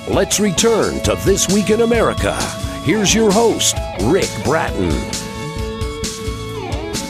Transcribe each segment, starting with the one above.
Let's return to This Week in America. Here's your host, Rick Bratton.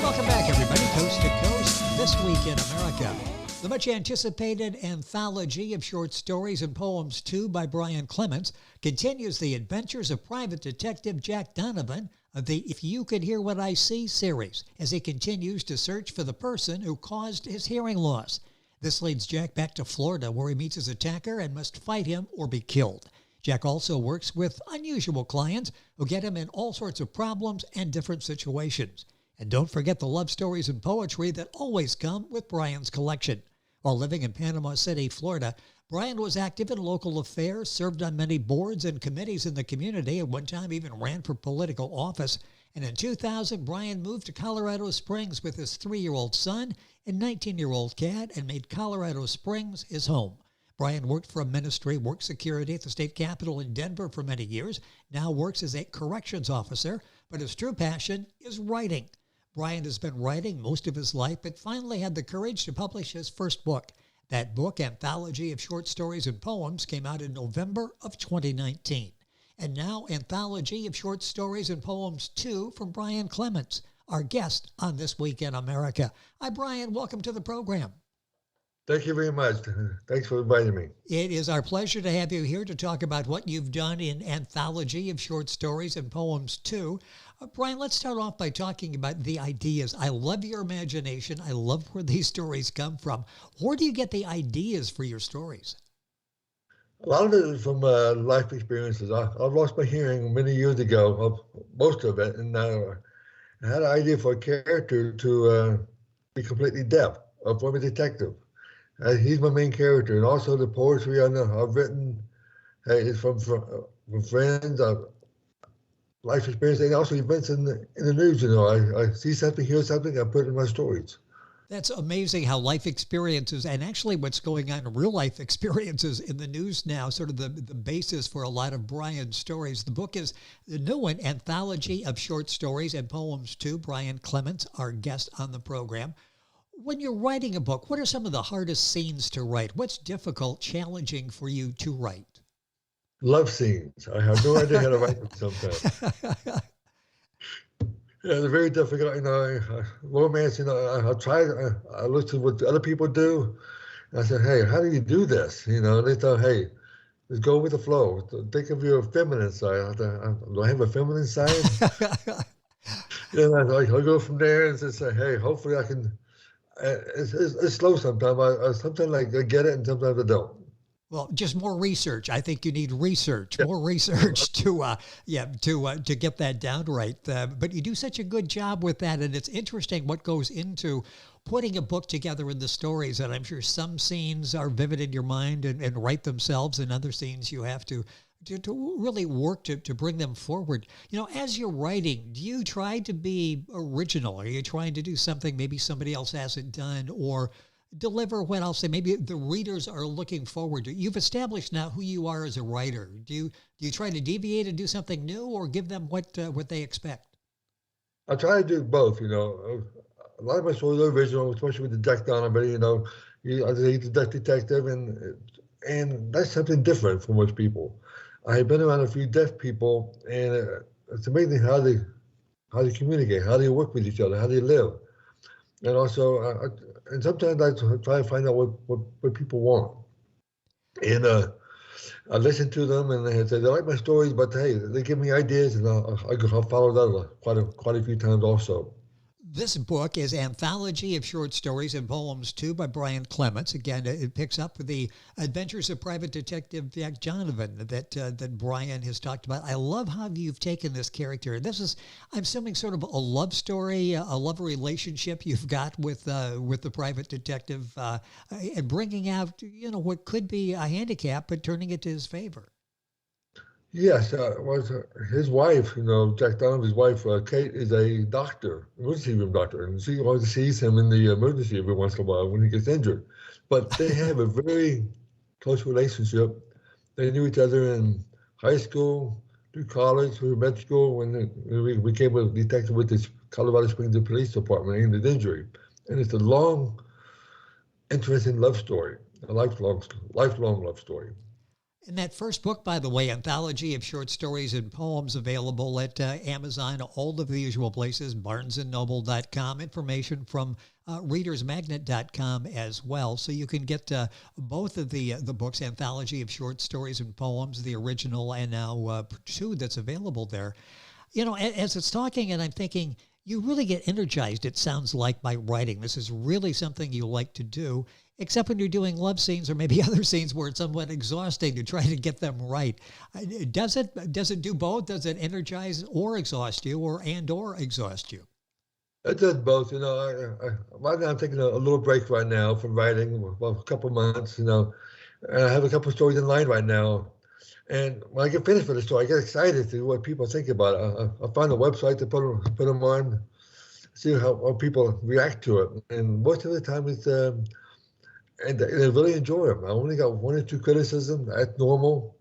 Welcome back, everybody, coast to coast, This Week in America. The much anticipated anthology of short stories and poems 2 by Brian Clements continues the adventures of Private Detective Jack Donavon of the If You Could Hear What I See series as he continues to search for the person who caused his hearing loss. This leads Jack back to Florida, where he meets his attacker and must fight him or be killed. Jack also works with unusual clients who get him in all sorts of problems and different situations. And don't forget the love stories and poetry that always come with Brian's collection. While living in Panama City, Florida, Brian was active in local affairs, served on many boards and committees in the community, and one time even ran for political office. And in 2000, Brian moved to Colorado Springs with his 3-year-old son and 19-year-old cat and made Colorado Springs his home. Brian worked for a ministry, worked security at the state capitol in Denver for many years, now works as a corrections officer, but his true passion is writing. Brian has been writing most of his life, but finally had the courage to publish his first book. That book, Anthology of Short Stories and Poems, came out in November of 2019. And now, Anthology of Short Stories and Poems 2 from Brian Clements, our guest on This Week in America. Hi, Brian. Welcome to the program. Thank you very much. Thanks for inviting me. It is our pleasure to have you here to talk about what you've done in Anthology of Short Stories and Poems 2. Brian, let's start off by talking about the ideas. I love your imagination. I love where these stories come from. Where do you get the ideas for your stories? A lot of it is from life experiences. I lost my hearing many years ago, most of it, and I had an idea for a character to be completely deaf, a former detective. He's my main character, and also the poetry I've written is from friends, life experience, and also events in the news. You know, I see something, hear something, I put it in my stories. That's amazing how life experiences, and actually what's going on in real life experiences in the news now, sort of the basis for a lot of Brian's stories. The book is the new one, Anthology of Short Stories and Poems 2, Brian Clements, our guest on the program. When you're writing a book, what are some of the hardest scenes to write? What's difficult, challenging for you to write? Love scenes. I have no idea how to write them sometimes. Yeah, they're very difficult. You know, romance. You know, I looked at what other people do. And I said, "Hey, how do you do this?" You know, and they thought, "Hey, just go with the flow. Think of your feminine side." Do I have a feminine side? I'll go from there and just say, "Hey, hopefully I can." It's slow sometimes. Sometimes I get it, and sometimes I don't. Well, just more research. I think you need research, more research to get that down right. But you do such a good job with that, and it's interesting what goes into putting a book together in the stories. And I'm sure some scenes are vivid in your mind and write themselves, and other scenes you have to really work to bring them forward. You know, as you're writing, do you try to be original? Are you trying to do something maybe somebody else hasn't done, or deliver what I'll say maybe the readers are looking forward to? You've established now who you are as a writer. Do you try to deviate and do something new, or give them what they expect? I try to do both. You know, a lot of my stories are original, especially with the Jack Donavon. You know, he's a detective, and that's something different from most people. I have been around a few deaf people, and it's amazing how they communicate, how they work with each other, how they live, and also. And sometimes I try to find out what people want. And I listen to them, and they say they like my stories, but hey, they give me ideas, and I'll follow that quite a few times also. This book is Anthology of Short Stories and Poems 2 by Brian Clements. Again, it picks up with the adventures of Private Detective Jack Donavon that Brian has talked about. I love how you've taken this character. This is, I'm assuming, sort of a love story, a love relationship you've got with the private detective, and bringing out, you know, what could be a handicap, but turning it to his favor. Yes, his wife, you know, Jack Donovan's wife, Kate, is a doctor, emergency room doctor, and she always sees him in the emergency room once in a while when he gets injured. But they have a very close relationship. They knew each other in high school, through college, through med school, when we became a detective with the Colorado Springs Police Department and his injury. And it's a long, interesting love story, a lifelong love story. And that first book, by the way, Anthology of Short Stories and Poems, available at Amazon, all of the usual places, barnesandnoble.com, information from readersmagnet.com as well. So you can get both of the books, Anthology of Short Stories and Poems, the original, and now two that's available there. You know, as it's talking, and I'm thinking, you really get energized, it sounds like, by writing. This is really something you like to do, except when you're doing love scenes or maybe other scenes where it's somewhat exhausting to try to get them right. Does it do both? Does it energize or exhaust you, or exhaust you? It does both. You know, right now I'm taking a little break right now from writing, well, a couple months, you know, and I have a couple stories in line right now. And when I get finished with the story, I get excited to see what people think about it. I find a website to put them on, see how people react to it. And most of the time it's, and they really enjoy them. I only got one or two criticisms. That's normal.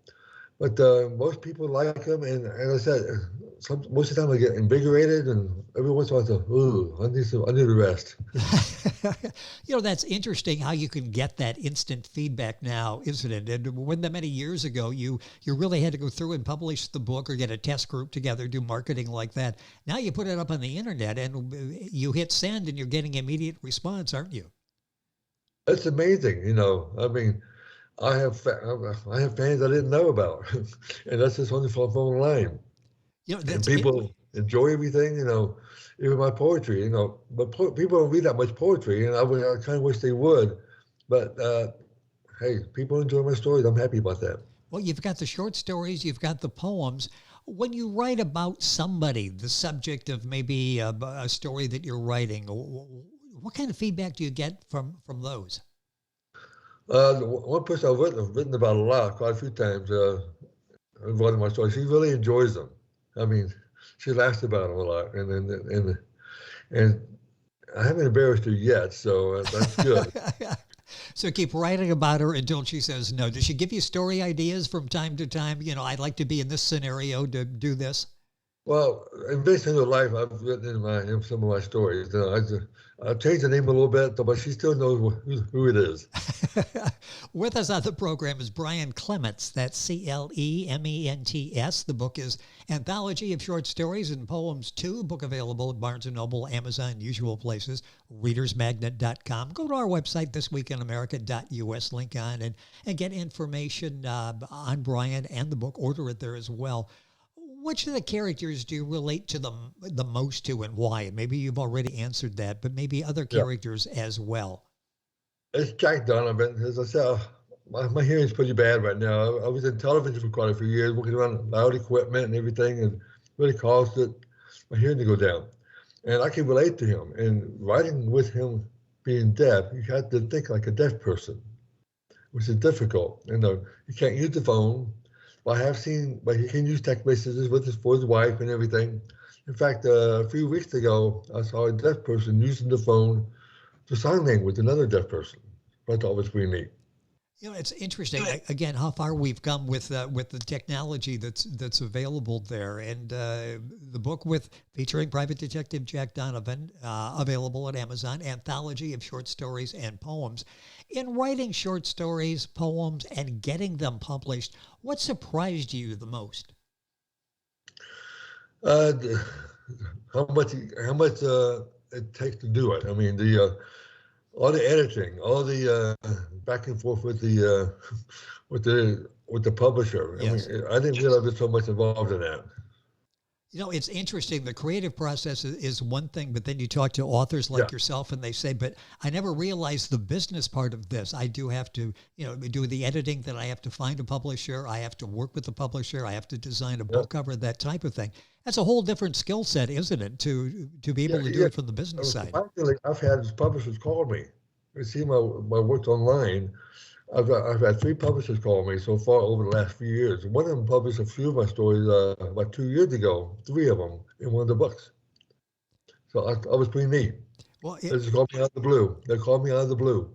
But most people like them. And as I said, most of the time I get invigorated, and every once in a while I go, I need a rest. You know, that's interesting how you can get that instant feedback now, isn't it? And when many years ago, you really had to go through and publish the book or get a test group together, do marketing like that. Now you put it up on the internet and you hit send and you're getting immediate response, aren't you? It's amazing, you know. I mean, I have fans I didn't know about, and that's just only from online. You know, And people enjoy everything, you know, even my poetry, you know. But people don't read that much poetry, and I kind of wish they would. But hey, people enjoy my stories. I'm happy about that. Well, you've got the short stories, you've got the poems. When you write about somebody, the subject of maybe a story that you're writing, what kind of feedback do you get from those? One person I've written about a lot, quite a few times, in one of my stories, she really enjoys them. I mean, she laughs about them a lot, and I haven't embarrassed her yet, so that's good. So keep writing about her until she says no. Does she give you story ideas from time to time? You know, I'd like to be in this scenario to do this. Well, in Based on Her Life, I've written in some of my stories. You know, I've changed the name a little bit, but she still knows who it is. With us on the program is Brian Clements. That's Clements. The book is Anthology of Short Stories and Poems 2, book available at Barnes & Noble, Amazon, usual places, readersmagnet.com. Go to our website, thisweekinamerica.us, link on, and get information on Brian and the book. Order it there as well. Which of the characters do you relate to the most to, and why? Maybe you've already answered that, but maybe other characters as well. It's Jack Donavon. As I said, my hearing's pretty bad right now. I was in television for quite a few years, working around loud equipment and everything, and really caused my hearing to go down. And I can relate to him. And writing with him being deaf, you have to think like a deaf person, which is difficult. You know, you can't use the phone. But he can use text messages for his wife and everything. In fact, a few weeks ago, I saw a deaf person using the phone to sign language with another deaf person. I thought it was pretty neat. You know, it's interesting, again, how far we've come with the technology that's available there. And the book featuring Private Detective Jack Donavon, available at Amazon, Anthology of Short Stories and Poems. In writing short stories, poems, and getting them published, what surprised you the most? How much it takes to do it. I mean, all the editing, all the back and forth with the publisher. Yes. I mean, I didn't realize there's so much involved in that. You know, it's interesting. The creative process is one thing, but then you talk to authors like yourself and they say, but I never realized the business part of this. I do have to, do the editing, that I have to find a publisher. I have to work with the publisher. I have to design a book cover, that type of thing. That's a whole different skill set, isn't it, to be able to do it from the business side? Actually, I've had publishers call me. They see my work online. I've had 3 publishers call me so far over the last few years. One of them published a few of my stories about 2 years ago, 3 of them in one of the books. So I was pretty neat. Well, they just called me out of the blue. They called me out of the blue.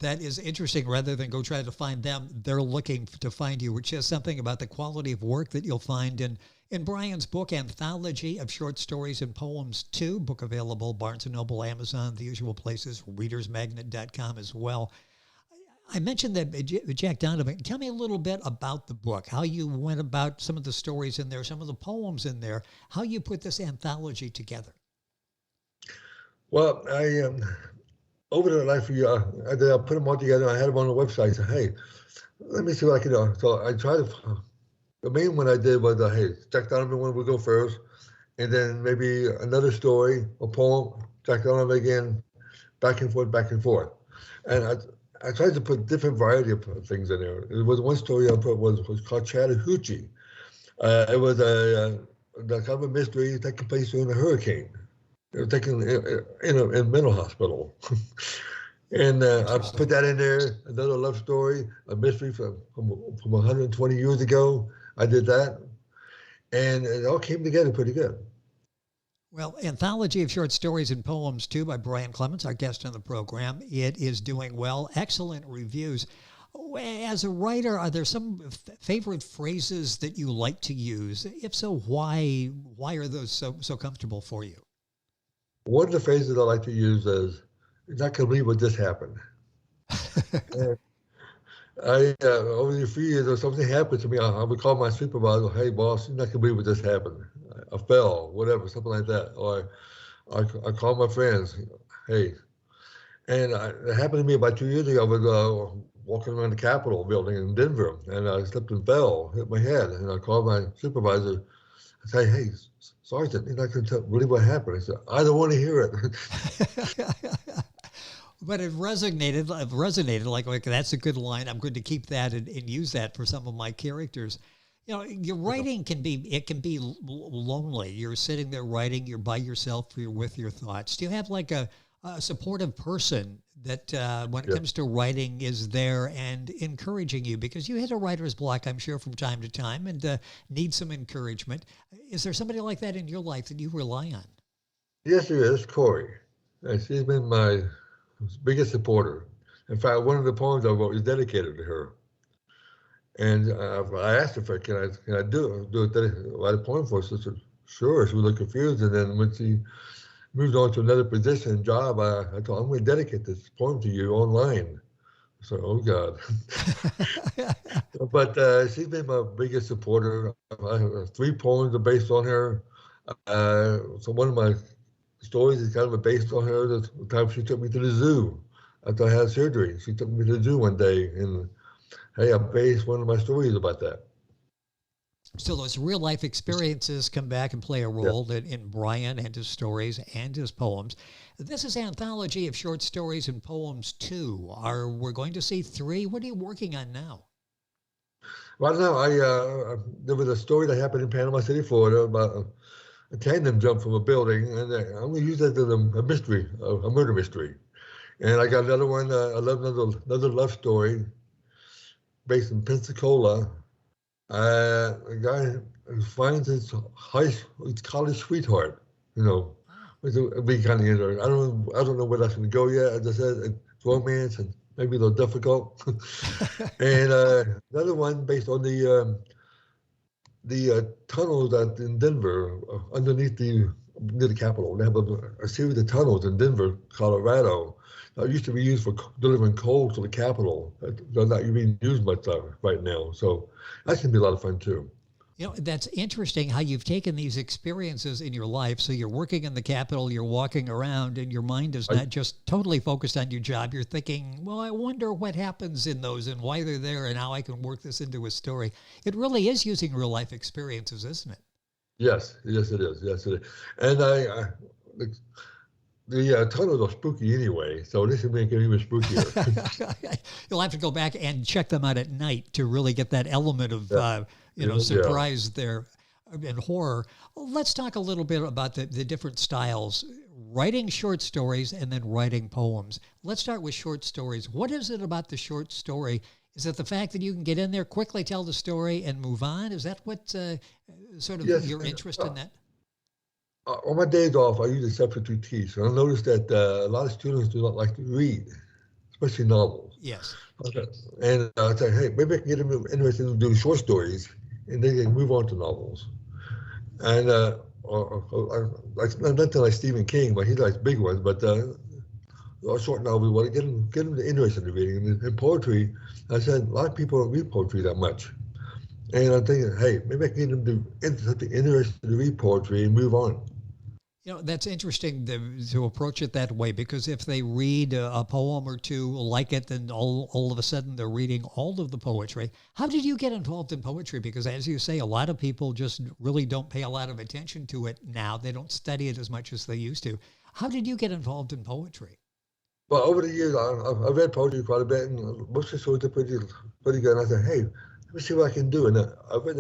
That is interesting. Rather than go try to find them, they're looking to find you, which is something about the quality of work that you'll find in Brian's book, Anthology of Short Stories and Poems 2, book available, Barnes & Noble, Amazon, the usual places, readersmagnet.com as well. I mentioned that Jack Donavon. Tell me a little bit about the book, how you went about some of the stories in there, some of the poems in there, how you put this anthology together. Well, over the last few years, I put them all together. I had them on the website. I said, hey, let me see what I can do. So I tried to, the main one I did was, hey, Jack Donavon one would go first, and then maybe another story, a poem, Jack Donavon again, back and forth, back and forth. And I tried to put different variety of things in there. There was one story I put was called Chattahoochee. It was a kind of a mystery taking place during a hurricane. They were taken in a mental hospital. And I put that in there, another love story, a mystery from 120 years ago. I did that. And it all came together pretty good. Well, Anthology of Short Stories and Poems, too, by Brian Clements, our guest on the program. It is doing well. Excellent reviews. As a writer, are there some favorite phrases that you like to use? If so, why are those so comfortable for you? One of the phrases I like to use is, "You're not going to believe what just happened." Over the few years, if something happened to me, I would call my supervisor, "Hey, boss, you're not going to believe what just happened. I fell, whatever, something like that." Or I call my friends, "Hey." And it happened to me about 2 years ago. I was walking around the Capitol building in Denver, and I slipped and fell, hit my head. And I called my supervisor. I say, "Hey, Sergeant, you're not going to believe what happened." I said, "I don't want to hear it." But it resonated like that's a good line. I'm going to keep that and use that for some of my characters. You know, your writing can be lonely. You're sitting there writing, you're by yourself, you're with your thoughts. Do you have like a supportive person that when it comes to writing is there and encouraging you? Because you hit a writer's block, I'm sure, from time to time and need some encouragement. Is there somebody like that in your life that you rely on? Yes, there is, Corey. She's been my biggest supporter. In fact, one of the poems I wrote is dedicated to her. And I asked her if can I write a poem for her? She said, sure. She was a little confused. And then when she moved on to another position, job, I told her, I'm going to dedicate this poem to you online. So, oh God. But she's been my biggest supporter. 3 poems are based on her. So one of my stories is kind of based on her. The time she took me to the zoo after I had surgery. She took me to the zoo one day, and hey, I based one of my stories about that. So those real life experiences come back and play a role in Brian and his stories and his poems. This is Anthology of Short Stories and Poems 2. We're going to see 3. What are you working on now? Right now, there was a story that happened in Panama City, Florida, about a tandem jump from a building, and I'm going to use that as a mystery, a murder mystery. And I got another one, another love story based in Pensacola. A guy finds his college sweetheart, which would be kind of interesting. I don't know where that's going to go yet. As I said, it's romance and maybe a little difficult. And another one based on the tunnels in Denver, underneath near the Capitol. They have a series of tunnels in Denver, Colorado, that used to be used for delivering coal to the Capitol. They're not being used much right now. So that's going to be a lot of fun too. You know, that's interesting how you've taken these experiences in your life. So you're working in the Capitol, you're walking around, and your mind is not just totally focused on your job. You're thinking, well, I wonder what happens in those and why they're there and how I can work this into a story. It really is using real life experiences, isn't it? Yes, it is. Yes, it is. And the tunnels are spooky anyway, so this will make it even spookier. You'll have to go back and check them out at night to really get that element of surprise there and horror. Let's talk a little bit about the different styles, writing short stories and then writing poems. Let's start with short stories. What is it about the short story? Is it the fact that you can get in there, quickly tell the story and move on? Is that what sort of your interest in that? On my days off, I usually substitute teach. And I noticed that a lot of students do not like to read, especially novels. Yes. Okay. And I say, hey, maybe I can get them interested in doing short stories, and they can move on to novels. And not like Stephen King, but he likes big ones. But or short novel, we want to get them interested in reading. And poetry, I said, a lot of people don't read poetry that much. And I'm thinking, hey, maybe I can get them into something interesting to read poetry and move on. That's interesting to approach it that way, because if they read a poem or two, like it, then all of a sudden they're reading all of the poetry. How did you get involved in poetry? Because as you say, a lot of people just really don't pay a lot of attention to it now. They don't study it as much as they used to. How did you get involved in poetry? Well, over the years, I've read poetry quite a bit, and most of the stories are pretty good. And I said, hey, let me see what I can do. And I've read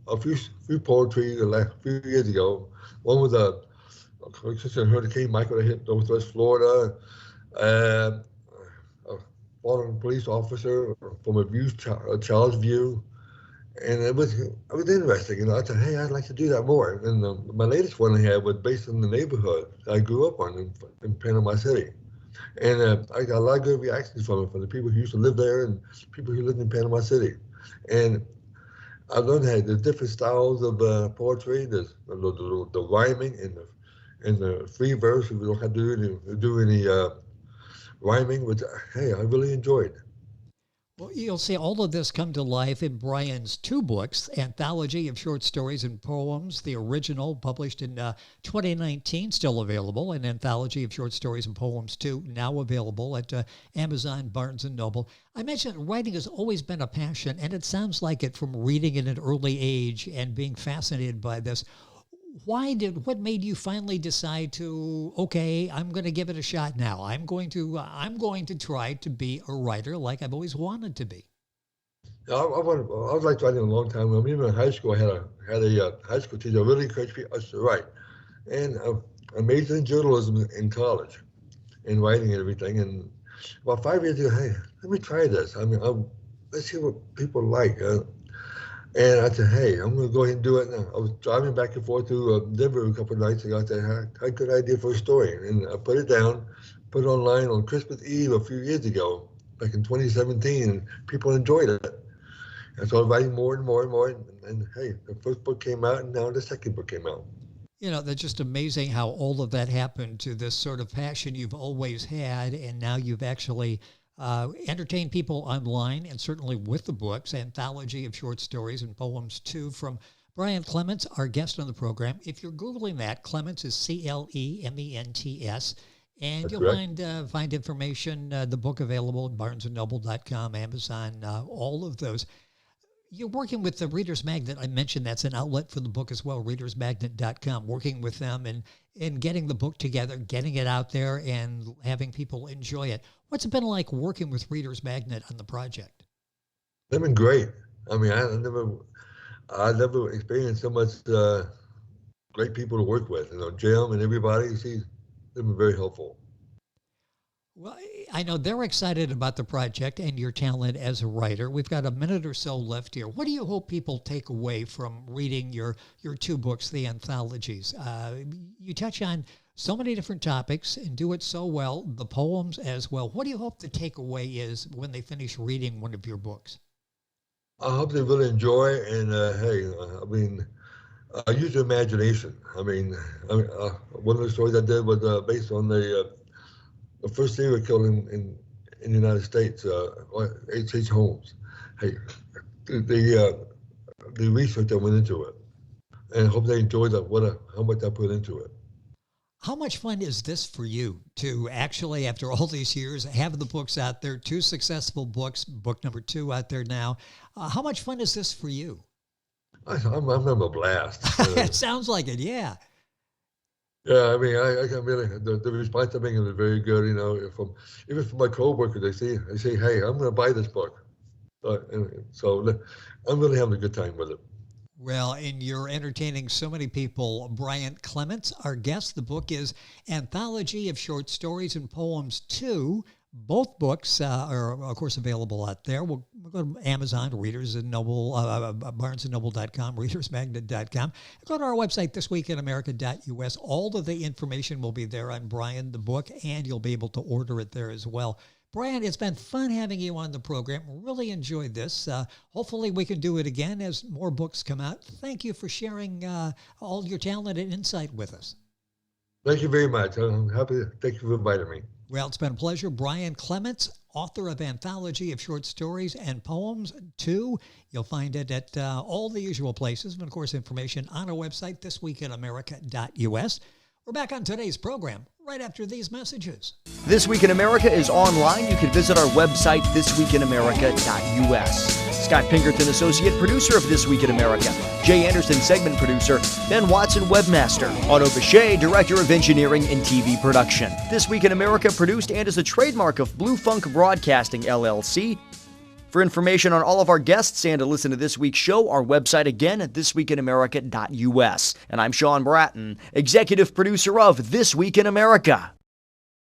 a few poetry the last few years ago. One was a Hurricane Michael that hit Northwest Florida, a fallen police officer from a child's view, and it was interesting. I said, hey, I'd like to do that more. And my latest one I had was based on the neighborhood I grew up on in Panama City, and I got a lot of good reactions from it, from the people who used to live there and people who lived in Panama City, and I learned that there's different styles of poetry. There's the rhyming and the free verse. We don't have to do any rhyming, which, hey, I really enjoyed. Well, you'll see all of this come to life in Brian's two books, Anthology of Short Stories and Poems, the original published in 2019, still available, and Anthology of Short Stories and Poems 2, now available at Amazon, Barnes & Noble. I mentioned writing has always been a passion, and it sounds like it from reading at an early age and being fascinated by this. What made you finally decide to, okay, I'm going to give it a shot now. I'm going to try to be a writer like I've always wanted to be. I was like writing a long time ago. Even in high school, I had a high school teacher who really encouraged us to write. And I majored in journalism in college, in writing and everything. And about 5 years ago, hey, let me try this. I mean, let's see what people like. And I said, hey, I'm going to go ahead and do it. And I was driving back and forth to Denver a couple of nights ago. I said, I had a good idea for a story. And I put it down, put it online on Christmas Eve a few years ago, back in 2017, and people enjoyed it. And so I was writing more and more and more. And hey, the first book came out, and now the second book came out. That's just amazing how all of that happened to this sort of passion you've always had, and now you've actually entertain people online, and certainly with the books, Anthology of Short Stories and Poems 2 from Brian Clements, our guest on the program. If you're Googling that, Clements is Clements, and That's you'll correct. find information, the book available at barnesandnoble.com, Amazon, all of those. You're working with the Reader's Magnet. I mentioned that's an outlet for the book as well, readersmagnet.com, working with them and getting the book together, getting it out there, and having people enjoy it. What's it been like working with Reader's Magnet on the project? They've been great. I mean, I never experienced so much great people to work with. Jim and everybody, they've been very helpful. Well, I know they're excited about the project and your talent as a writer. We've got a minute or so left here. What do you hope people take away from reading your two books, the anthologies? You touch on so many different topics and do it so well, the poems as well. What do you hope the takeaway is when they finish reading one of your books? I hope they really enjoy, and use your imagination. One of the stories I did was based on the first serial killer in the United States, H.H. Holmes. Hey, the research that went into it, and I hope they enjoyed how much I put into it. How much fun is this for you to actually, after all these years, have the books out there, two successful books, book number 2 out there now? How much fun is this for you? I'm having a blast. It sounds like it, yeah. Yeah, I mean, I can really, the response I'm getting is very good. Even from my coworkers, they say, hey, I'm going to buy this book. So I'm really having a good time with it. Well, and you're entertaining so many people. Brian Clements, our guest. The book is Anthology of Short Stories and Poems 2. Both books are, of course, available out there. We'll go to Amazon, Readers and Noble, barnesandnoble.com, readersmagnet.com. Go to our website, thisweekinamerica.us. All of the information will be there on Brian, the book, and you'll be able to order it there as well. Brian, it's been fun having you on the program. Really enjoyed this. Hopefully we can do it again as more books come out. Thank you for sharing all your talent and insight with us. Thank you very much. I'm happy. Thank you for inviting me. Well, it's been a pleasure. Brian Clements, author of Anthology of Short Stories and Poems 2. You'll find it at all the usual places. And, of course, information on our website, thisweekinamerica.us. We're back on today's program right after these messages. This Week in America is online. You can visit our website, thisweekinamerica.us. Scott Pinkerton, associate producer of This Week in America. Jay Anderson, segment producer. Ben Watson, webmaster. Otto Bechet, director of engineering and TV production. This Week in America produced and is a trademark of Blue Funk Broadcasting, LLC. For information on all of our guests and to listen to this week's show, our website again at thisweekinamerica.us. And I'm Sean Bratton, executive producer of This Week in America.